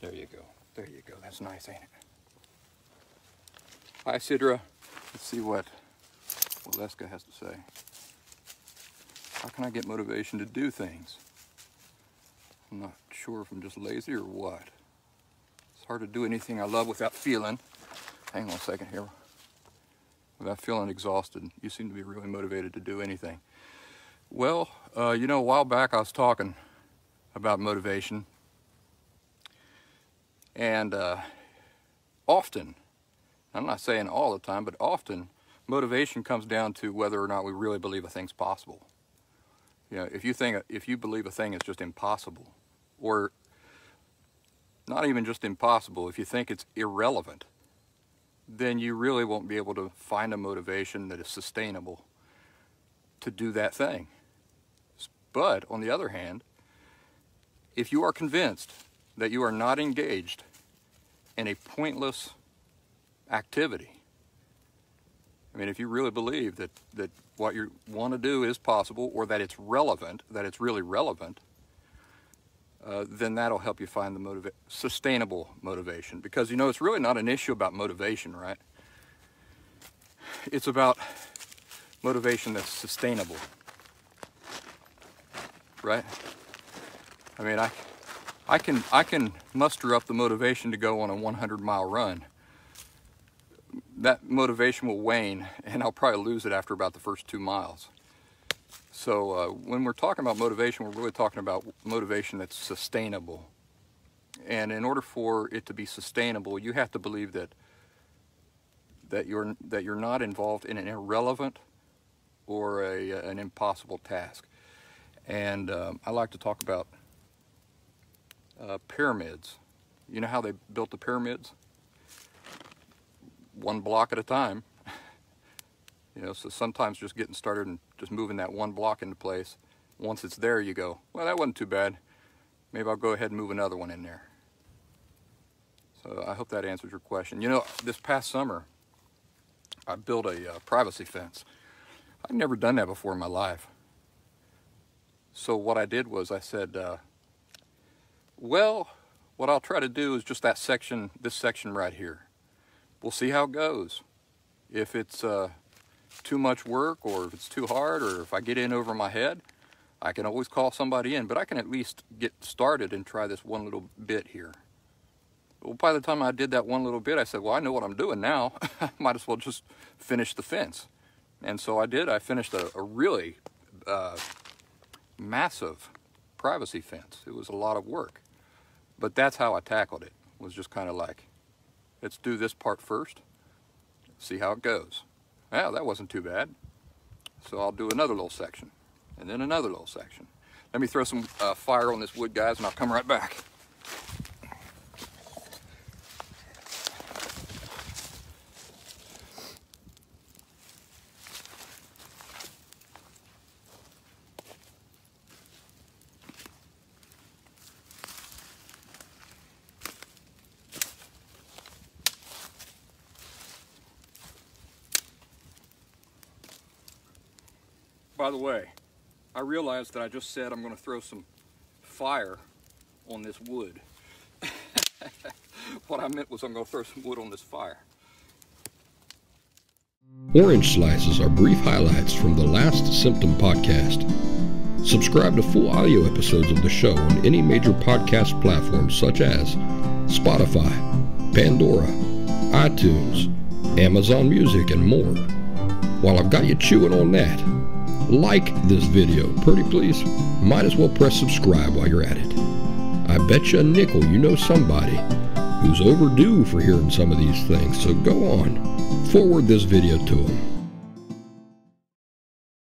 There you go. There you go. That's nice, ain't it? Hi, Sidra. Let's see what Waleska has to say. How can I get motivation to do things? I'm not sure if I'm just lazy or what. It's hard to do anything I love without feeling. Hang on a second here. Without feeling exhausted. You seem to be really motivated to do anything. Well, you know, a while back I was talking about motivation. And often, I'm not saying all the time, but often, motivation comes down to whether or not we really believe a thing's possible. You know, if you believe a thing is just impossible, or not even just impossible, if you think it's irrelevant, then you really won't be able to find a motivation that is sustainable to do that thing. But on the other hand, if you are convinced that you are not engaged in a pointless activity, I mean, if you really believe that what you want to do is possible, or that it's relevant, that it's really relevant, then that'll help you find the sustainable motivation. Because, you know, it's really not an issue about motivation, right? It's about motivation that's sustainable, right? I mean, I can muster up the motivation to go on a 100-mile run. That motivation will wane, and I'll probably lose it after about the first 2 miles. So when we're talking about motivation, we're really talking about motivation that's sustainable. And in order for it to be sustainable, you have to believe that you're not involved in an irrelevant or an impossible task. And I like to talk about pyramids. You know how they built the pyramids? One block at a time. You know, so sometimes just getting started and just moving that one block into place, once it's there, you go, well, that wasn't too bad. Maybe I'll go ahead and move another one in there. So I hope that answers your question. You know, this past summer, I built a privacy fence. I've never done that before in my life. So what I did was I said, well, what I'll try to do is just that section, this section right here. We'll see how it goes. If it's too much work, or if it's too hard, or if I get in over my head, I can always call somebody in, but I can at least get started and try this one little bit here. Well, by the time I did that one little bit, I said, well, I know what I'm doing now. Might as well just finish the fence. And so I did. I finished a really massive privacy fence. It was a lot of work. But that's how I tackled it. It was just kind of like, let's do this part first, see how it goes. Well, that wasn't too bad. So I'll do another little section, and then another little section. Let me throw some fire on this wood, guys, and I'll come right back. By the way, I realized that I just said I'm going to throw some fire on this wood. What I meant was I'm going to throw some wood on this fire. Orange Slices are brief highlights from the Last Symptom podcast. Subscribe to full audio episodes of the show on any major podcast platforms such as Spotify, Pandora, iTunes, Amazon Music, and more. While I've got you chewing on that, like this video, pretty please. Might as well press subscribe while you're at it. I bet you a nickel you know somebody who's overdue for hearing some of these things, so go on, forward this video to them.